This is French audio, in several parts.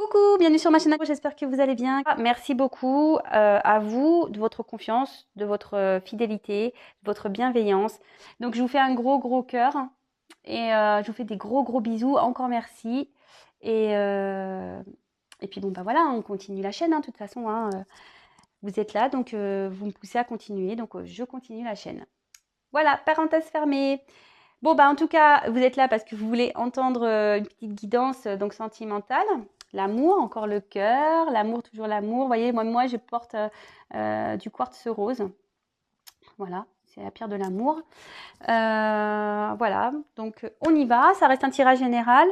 Coucou, bienvenue sur ma chaîne, j'espère que vous allez bien. Merci beaucoup à vous de votre confiance, de votre fidélité, de votre bienveillance. Donc je vous fais un gros cœur et je vous fais des gros bisous. Encore merci. Et, euh, et puis bon bah voilà, on continue la chaîne, hein, de toute façon. Hein, vous êtes là, donc vous me poussez à continuer, donc je continue la chaîne. Voilà, parenthèse fermée. Bon, bah, en tout cas, vous êtes là parce que vous voulez entendre une petite guidance donc sentimentale. L'amour, encore le cœur, l'amour, toujours l'amour. Vous voyez, moi je porte du quartz rose. Voilà, c'est la pierre de l'amour. Voilà, donc on y va. Ça reste un tirage général.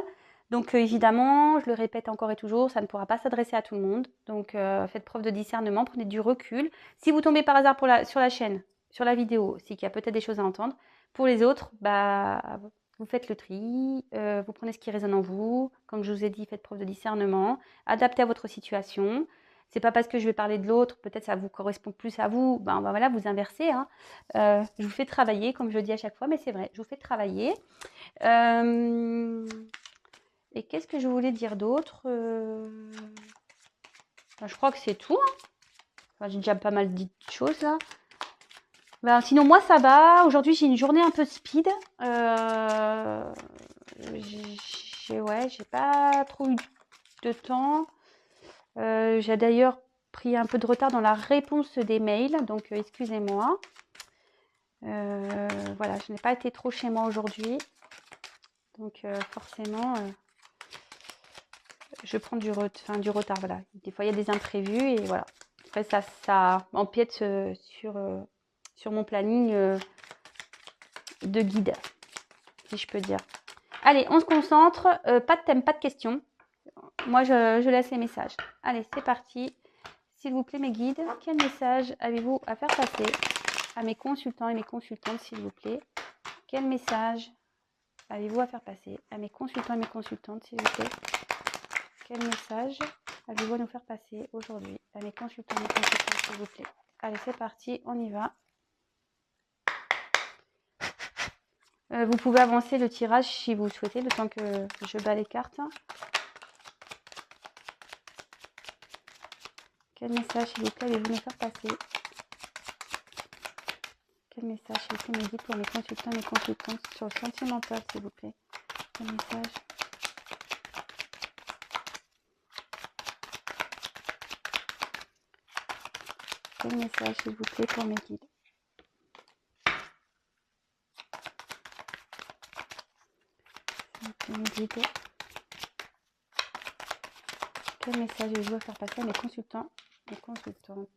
Donc évidemment, je le répète encore et toujours, ça ne pourra pas s'adresser à tout le monde. Donc faites preuve de discernement, prenez du recul. Si vous tombez par hasard sur la chaîne, sur la vidéo, c'est qu'il y a peut-être des choses à entendre. Pour les autres, bah, vous faites le tri, vous prenez ce qui résonne en vous. Comme je vous ai dit, faites preuve de discernement, adaptez à votre situation. C'est pas parce que je vais parler de l'autre, peut-être ça vous correspond plus à vous, ben voilà, vous inversez. Hein. Je vous fais travailler, comme je le dis à chaque fois, mais c'est vrai, je vous fais travailler. Et qu'est-ce que je voulais dire d'autre ben, je crois que c'est tout. Hein. Enfin, j'ai déjà pas mal dit de choses là. Ben, sinon, moi, ça va. Aujourd'hui, j'ai une journée un peu speed. J'ai pas trop eu de temps. J'ai d'ailleurs pris un peu de retard dans la réponse des mails, donc excusez-moi. Voilà, je n'ai pas été trop chez moi aujourd'hui. Donc forcément, je prends du retard. Voilà. Des fois, il y a des imprévus et voilà. Après, ça empiète sur mon planning de guide, si je peux dire. Allez, on se concentre. Pas de thème, pas de questions. Moi, je laisse les messages. Allez, c'est parti. S'il vous plaît, mes guides, quel message avez-vous à faire passer à mes consultants et mes consultantes, s'il vous plaît? Quel message avez-vous à faire passer à mes consultants et mes consultantes, s'il vous plaît? Quel message avez-vous à nous faire passer aujourd'hui à mes consultants et mes consultantes, s'il vous plaît? Allez, c'est parti, on y va. Vous pouvez avancer le tirage si vous souhaitez, le temps que je bats les cartes. Quel message, s'il vous plaît, allez-vous nous faire passer? Quel message, s'il vous plaît, mes guides pour mes consultants et mes consultantes sur le sentimental, s'il vous plaît? Quel message? Quel message, s'il vous plaît, pour mes guides? Mes guides. Quel message avez-vous à faire passer à mes consultants et consultantes?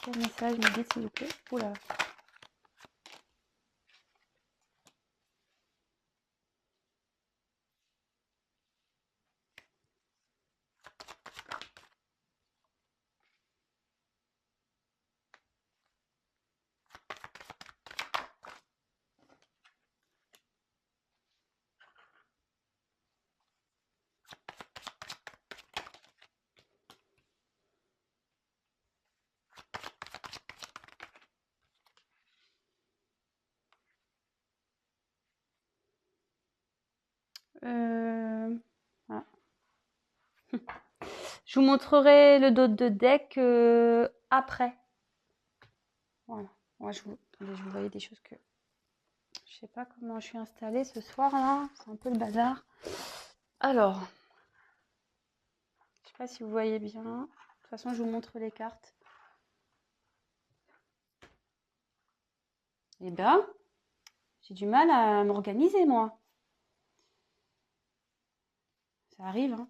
Quel message me dit, s'il vous plaît? Oula. Ah. Je vous montrerai le dos de deck après. Voilà. Moi, attendez, je vous voyais des choses que je sais pas comment je suis installée ce soir là. C'est un peu le bazar. Alors, je sais pas si vous voyez bien. De toute façon, je vous montre les cartes. Eh ben, j'ai du mal à m'organiser moi. Ça arrive, hein.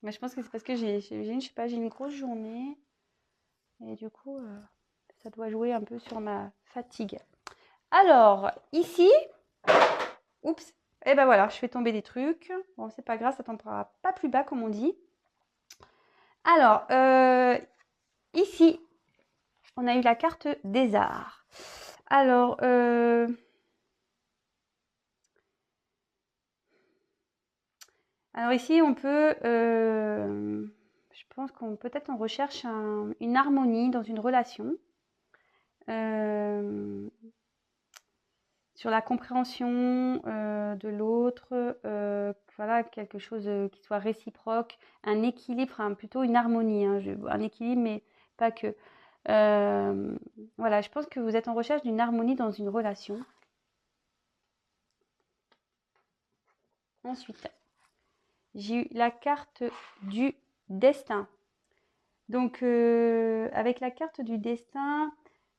Mais je pense que c'est parce que je sais pas, j'ai une grosse journée et du coup, ça doit jouer un peu sur ma fatigue. Alors, ici, oups, et ben voilà, je fais tomber des trucs. Bon, c'est pas grave, ça tombera pas plus bas comme on dit. Alors, ici, on a eu la carte des arts. Alors, ici, on peut, je pense qu'on peut-être on recherche une harmonie dans une relation. sur la compréhension de l'autre, voilà, quelque chose qui soit réciproque, un équilibre, hein, plutôt une harmonie, hein, un équilibre, mais pas que. Voilà, je pense que vous êtes en recherche d'une harmonie dans une relation. Ensuite, j'ai eu la carte du destin. Donc, avec la carte du destin,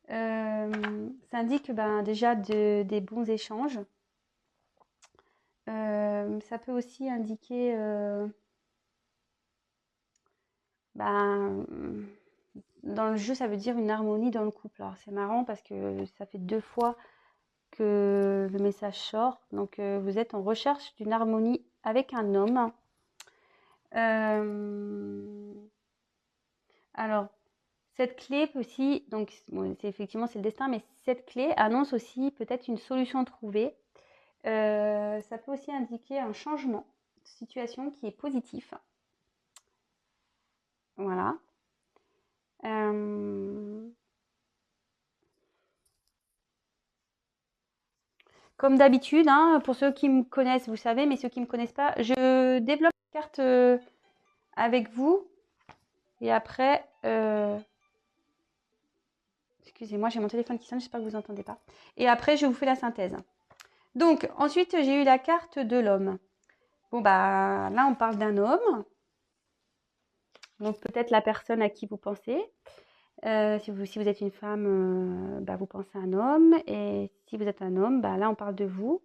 ça indique déjà des bons échanges. Ça peut aussi indiquer ben, dans le jeu, ça veut dire une harmonie dans le couple. Alors c'est marrant parce que ça fait 2 fois que le message sort. Donc vous êtes en recherche d'une harmonie avec un homme. Alors cette clé peut aussi, donc bon, effectivement c'est le destin, mais cette clé annonce aussi peut-être une solution trouvée. Ça peut aussi indiquer un changement de situation qui est positif. Voilà. Comme d'habitude, hein, pour ceux qui me connaissent, vous savez, mais ceux qui ne me connaissent pas, je développe la carte avec vous. Et après, excusez-moi, j'ai mon téléphone qui sonne, j'espère que vous n'entendez pas. Et après, je vous fais la synthèse. Donc, ensuite, j'ai eu la carte de l'homme. Bon, bah, là, on parle d'un homme. Donc, peut-être la personne à qui vous pensez. Si vous êtes une femme, vous pensez à un homme. Et si vous êtes un homme, là, on parle de vous.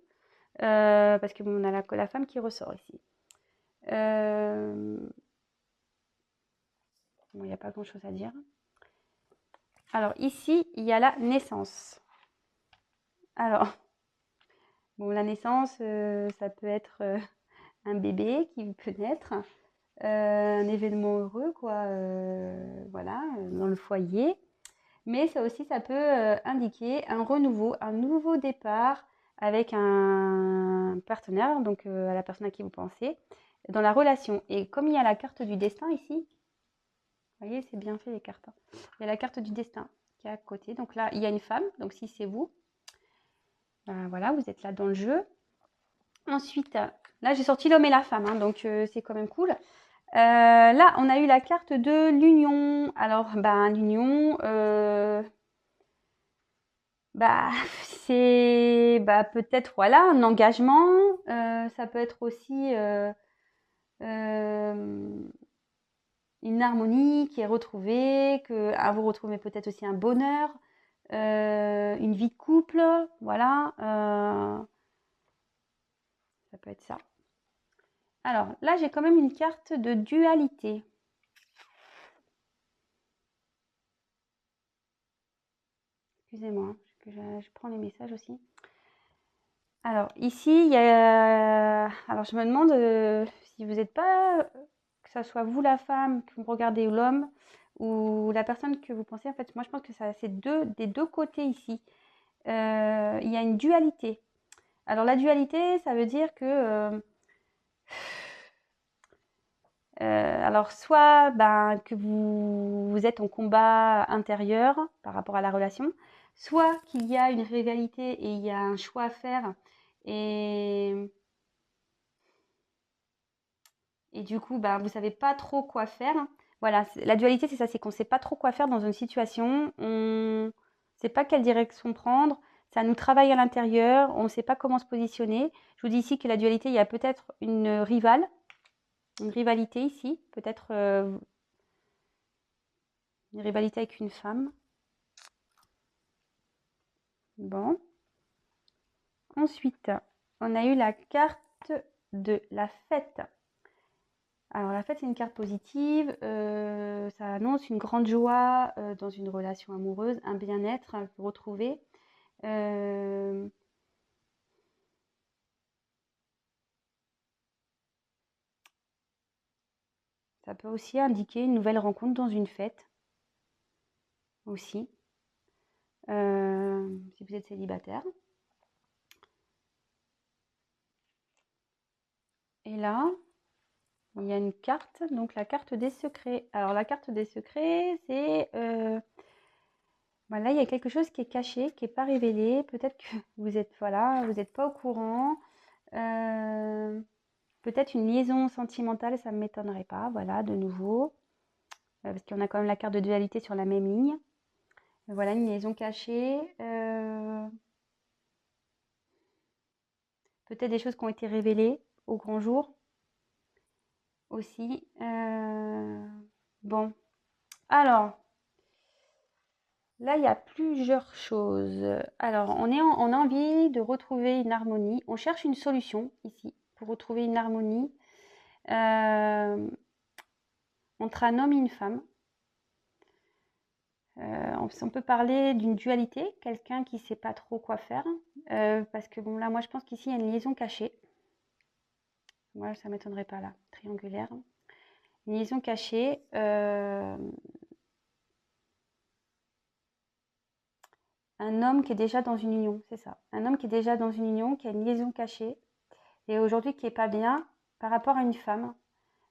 Parce que bon, on a la femme qui ressort ici. Bon, il n'y a pas grand-chose à dire. Alors, ici, il y a la naissance. Alors, bon, la naissance, ça peut être un bébé qui peut naître, un événement heureux, quoi, voilà, dans le foyer. Mais ça aussi, ça peut indiquer un renouveau, un nouveau départ avec un partenaire, donc à la personne à qui vous pensez, dans la relation. Et comme il y a la carte du destin ici, vous voyez, c'est bien fait les cartes. Il y a la carte du destin qui est à côté. Donc là, il y a une femme. Donc si c'est vous, voilà, vous êtes là dans le jeu. Ensuite, là, j'ai sorti l'homme et la femme. Hein, donc c'est quand même cool. Là, on a eu la carte de l'union. Alors, l'union, c'est peut-être voilà, un engagement. Ça peut être aussi une harmonie qui est retrouvée, que vous retrouvez peut-être aussi un bonheur, une vie de couple, voilà. Ça peut être ça. Alors là, j'ai quand même une carte de dualité. Excusez-moi, je prends les messages aussi. Alors ici, il y a... Alors je me demande si vous n'êtes pas, que ce soit vous la femme, que vous regardez, ou l'homme, ou la personne que vous pensez. En fait, moi je pense que c'est des deux côtés ici. Il y a une dualité. Alors la dualité, ça veut dire que... alors soit que vous êtes en combat intérieur par rapport à la relation, soit qu'il y a une rivalité et il y a un choix à faire et du coup vous savez pas trop quoi faire. Voilà, la dualité c'est ça, c'est qu'on sait pas trop quoi faire dans une situation, on sait pas quelle direction prendre, ça nous travaille à l'intérieur, on ne sait pas comment se positionner. Je vous dis ici que la dualité, il y a peut-être une rivalité ici, peut-être une rivalité avec une femme. Bon. Ensuite, on a eu la carte de la fête. Alors la fête, c'est une carte positive. Ça annonce une grande joie dans une relation amoureuse, un bien-être retrouvé. Ça peut aussi indiquer une nouvelle rencontre dans une fête. Aussi. Si vous êtes célibataire. Et là, il y a une carte, donc la carte des secrets. Alors la carte des secrets, c'est Voilà, il y a quelque chose qui est caché, qui n'est pas révélé. Peut-être que vous êtes, voilà, vous n'êtes pas au courant. Peut-être une liaison sentimentale, ça ne m'étonnerait pas. Voilà, de nouveau. Parce qu'on a quand même la carte de dualité sur la même ligne. Voilà, une liaison cachée. Peut-être des choses qui ont été révélées au grand jour aussi. Bon, alors, là, il y a plusieurs choses. Alors, on a envie de retrouver une harmonie. On cherche une solution ici pour retrouver une harmonie entre un homme et une femme. On peut parler d'une dualité, quelqu'un qui ne sait pas trop quoi faire. Parce que bon, là, moi, je pense qu'ici, il y a une liaison cachée. Moi, ça ne m'étonnerait pas là, triangulaire. Une liaison cachée. Un homme qui est déjà dans une union, c'est ça. Un homme qui est déjà dans une union, qui a une liaison cachée, et aujourd'hui qui n'est pas bien par rapport à une femme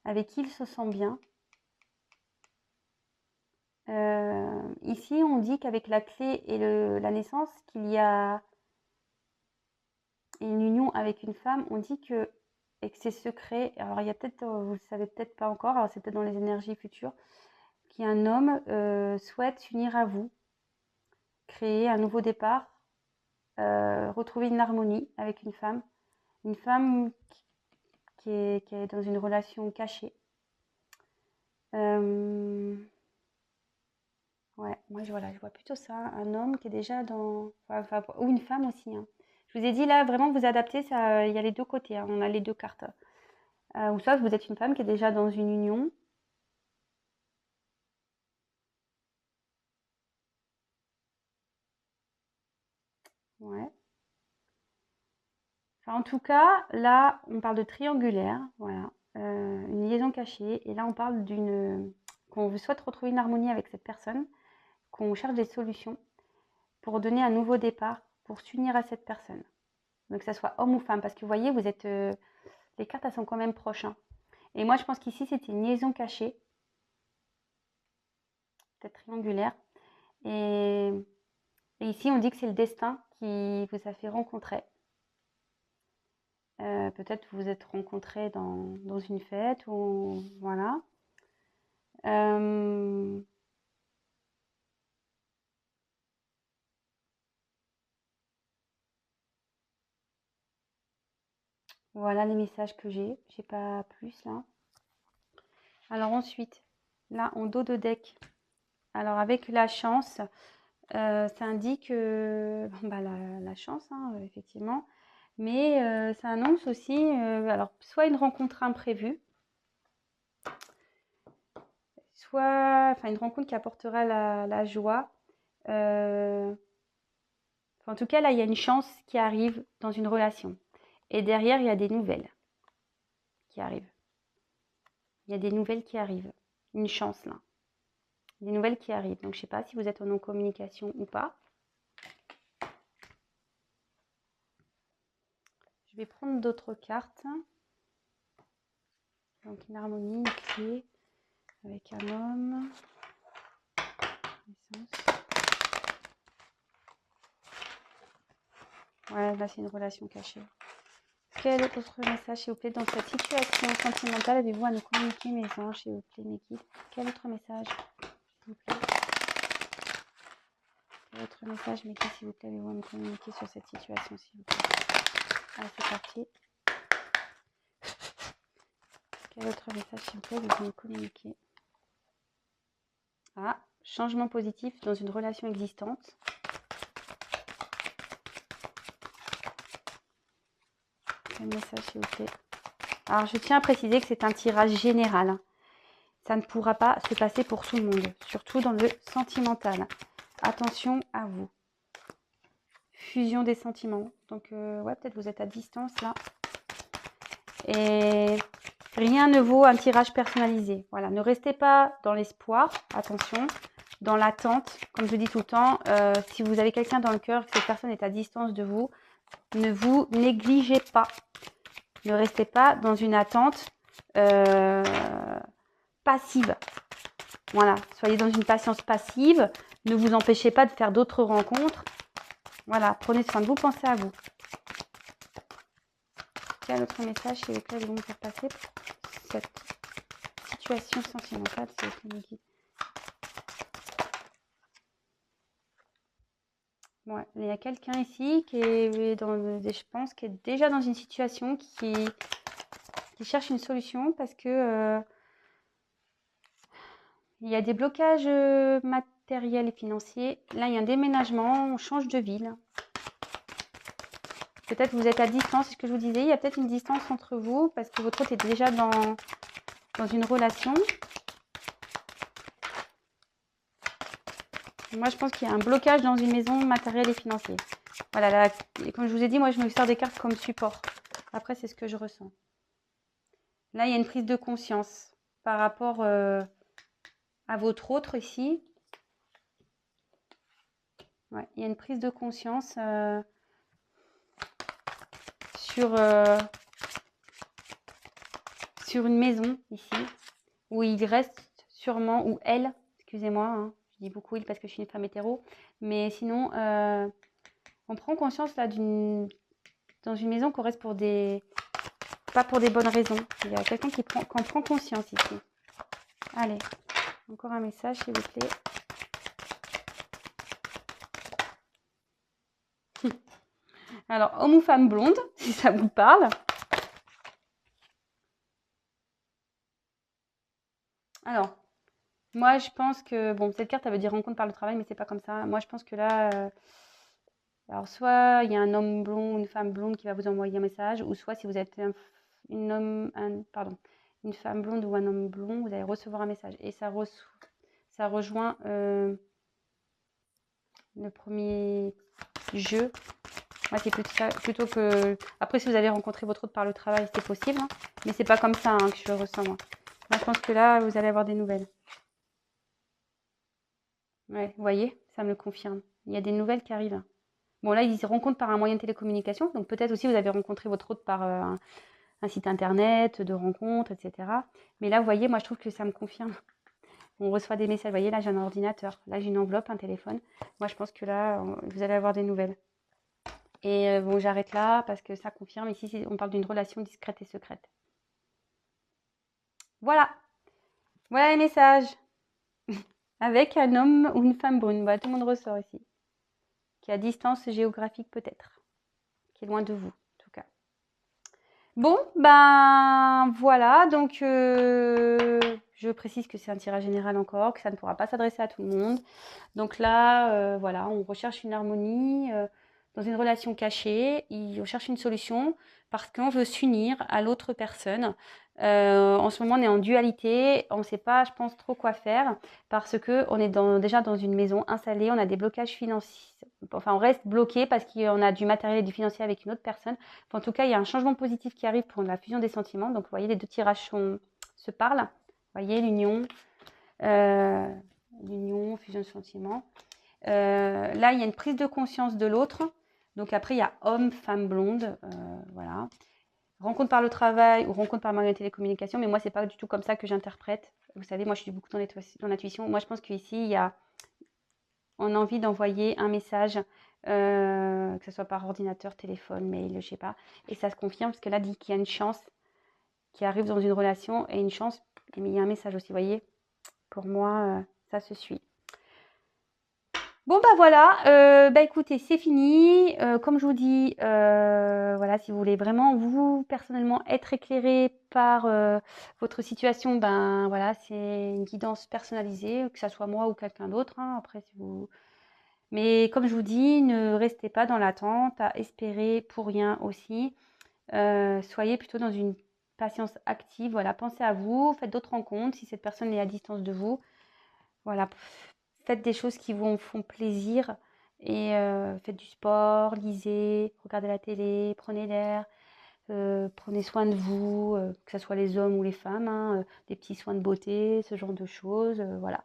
avec qui il se sent bien. Ici, on dit qu'avec la clé et la naissance, qu'il y a une union avec une femme, on dit que, et que c'est secret. Alors, il y a peut-être, vous ne le savez peut-être pas encore, alors c'est peut-être dans les énergies futures, qu'un homme souhaite s'unir à vous, créer un nouveau départ, retrouver une harmonie avec une femme qui est dans une relation cachée. Ouais, moi je vois plutôt ça, un homme qui est déjà dans, ou une femme aussi, hein. Je vous ai dit là, vraiment vous adaptez, ça, il y a les deux côtés, hein, on a les deux cartes. Ou soit vous êtes une femme qui est déjà dans une union. Ouais. Enfin, en tout cas, là, on parle de triangulaire, voilà, une liaison cachée. Et là, on parle qu'on souhaite retrouver une harmonie avec cette personne, qu'on cherche des solutions pour donner un nouveau départ, pour s'unir à cette personne. Donc, que ça soit homme ou femme, parce que vous voyez, vous êtes, les cartes, elles sont quand même proches, hein. Et moi, je pense qu'ici, c'était une liaison cachée, peut-être triangulaire. Et ici, on dit que c'est le destin qui vous a fait rencontrer. Peut-être vous vous êtes rencontrés dans une fête ou voilà. Voilà les messages que j'ai. J'ai pas plus là. Alors ensuite, là en dos de deck. Alors avec la chance, ça indique bah, la chance, hein, effectivement. Mais ça annonce aussi, alors soit une rencontre imprévue, soit enfin, une rencontre qui apportera la joie. En tout cas, là, il y a une chance qui arrive dans une relation. Et derrière, il y a des nouvelles qui arrivent. Il y a des nouvelles qui arrivent. Une chance, là. Des nouvelles qui arrivent. Donc, je ne sais pas si vous êtes en non-communication ou pas. Je vais prendre d'autres cartes. Donc, une harmonie, une clé avec un homme. Ouais, là, c'est une relation cachée. Quel autre message, s'il vous plaît, dans cette situation sentimentale, avez-vous à nous communiquer, mes anges, s'il vous plaît, mes guides? Quel autre message, s'il vous plaît? Quel autre message, mes guides, s'il vous plaît, avez-vous à nous communiquer sur cette situation, s'il vous plaît? Ah, c'est parti. Quel autre message, s'il vous plaît, avez-vous à nous communiquer? Ah, changement positif dans une relation existante. Quel message, s'il vous plaît? Alors, je tiens à préciser que c'est un tirage général. Ça ne pourra pas se passer pour tout le monde, surtout dans le sentimental. Attention à vous. Fusion des sentiments. Donc, ouais, peut-être vous êtes à distance là. Et rien ne vaut un tirage personnalisé. Voilà, ne restez pas dans l'espoir, attention, dans l'attente. Comme je dis tout le temps, si vous avez quelqu'un dans le cœur, que cette personne est à distance de vous, ne vous négligez pas. Ne restez pas dans une attente passive. Voilà, soyez dans une patience passive. Ne vous empêchez pas de faire d'autres rencontres. Voilà, prenez soin de vous, pensez à vous. Quel autre message chez lequel ils vont me faire passer pour cette situation sentimentale, c'est ce qu'on nous dit. Ouais, il y a quelqu'un ici qui est je pense, qui est déjà dans une situation qui cherche une solution parce que il y a des blocages matériels et financiers. Là, il y a un déménagement, on change de ville. Peut-être que vous êtes à distance, c'est ce que je vous disais. Il y a peut-être une distance entre vous parce que votre autre est déjà dans une relation. Moi, je pense qu'il y a un blocage dans une maison matérielle et financier. Voilà, là, comme je vous ai dit, moi, je me sers des cartes comme support. Après, c'est ce que je ressens. Là, il y a une prise de conscience par rapport à votre autre ici. Ouais, il y a une prise de conscience sur une maison ici, où il reste sûrement, ou elle, excusez-moi, hein, je dis beaucoup il parce que je suis une femme hétéro, mais sinon, on prend conscience là dans une maison qu'on reste pour pas pour des bonnes raisons. Il y a quelqu'un qui en prend conscience ici. Allez, encore un message s'il vous plaît. Alors, homme ou femme blonde, si ça vous parle. Alors, moi, je pense que, bon, cette carte, elle veut dire rencontre par le travail, mais c'est pas comme ça. Moi, je pense que là, alors soit il y a un homme blond, une femme blonde qui va vous envoyer un message, ou soit si vous êtes une femme blonde ou un homme blond, vous allez recevoir un message. Et ça rejoint le premier jeu. Moi, c'est plutôt que... Après, si vous avez rencontré votre autre par le travail, c'est possible, hein, mais c'est pas comme ça hein, que je le ressens, moi. Moi, je pense que là, vous allez avoir des nouvelles. Ouais, vous voyez, ça me le confirme. Il y a des nouvelles qui arrivent. Bon, là, ils se rencontrent par un moyen de télécommunication. Donc, peut-être aussi, vous avez rencontré votre autre par un site internet, de rencontres, etc. Mais là, vous voyez, moi, je trouve que ça me confirme. On reçoit des messages. Vous voyez, là, j'ai un ordinateur. Là, j'ai une enveloppe, un téléphone. Moi, je pense que là, vous allez avoir des nouvelles. Et bon, j'arrête là parce que ça confirme. Ici, on parle d'une relation discrète et secrète. Voilà. Voilà les messages. Avec un homme ou une femme brune. Bah, tout le monde ressort ici. Qui est à distance géographique peut-être. Qui est loin de vous, en tout cas. Bon, ben voilà. Donc, je précise que c'est un tirage général encore, que ça ne pourra pas s'adresser à tout le monde. Donc là, voilà, on recherche une harmonie dans une relation cachée. On cherche une solution parce qu'on veut s'unir à l'autre personne. En ce moment, on est en dualité. On ne sait pas, je pense, trop quoi faire parce qu'on est déjà dans une maison installée. On a des blocages financiers. Enfin, on reste bloqué parce qu'on a du matériel et du financier avec une autre personne. Enfin, en tout cas, il y a un changement positif qui arrive pour la fusion des sentiments. Donc, vous voyez, les deux tirages se parlent. Vous voyez, l'union. L'union, fusion de sentiments. Là, il y a une prise de conscience de l'autre. Donc après, il y a homme, femme blonde. Voilà. Rencontre par le travail ou rencontre par moyen de télécommunication. Mais moi, c'est pas du tout comme ça que j'interprète. Vous savez, moi, je suis beaucoup dans l'intuition. Moi, je pense qu'ici, on a envie d'envoyer un message, que ce soit par ordinateur, téléphone, mail, je sais pas. Et ça se confirme parce que là, dit qu'il y a une chance qui arrive dans une relation et une chance. Mais il y a un message aussi, vous voyez. Pour moi, ça se suit. Bon bah voilà, bah écoutez, c'est fini. Comme je vous dis, voilà, si vous voulez vraiment vous personnellement être éclairé par votre situation, ben voilà, c'est une guidance personnalisée, que ça soit moi ou quelqu'un d'autre. Hein, après, si vous. Mais comme je vous dis, ne restez pas dans l'attente, à espérer pour rien aussi. Soyez plutôt dans une patience active. Voilà, pensez à vous, faites d'autres rencontres si cette personne est à distance de vous. Voilà, faites des choses qui vous font plaisir et faites du sport, lisez, regardez la télé, prenez l'air, prenez soin de vous, que ce soit les hommes ou les femmes, hein, des petits soins de beauté, ce genre de choses, voilà.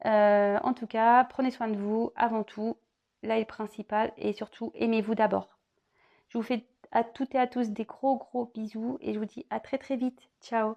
En tout cas, prenez soin de vous avant tout, là est le principal, et surtout aimez-vous d'abord. Je vous fais à toutes et à tous des gros bisous et je vous dis à très très vite. Ciao.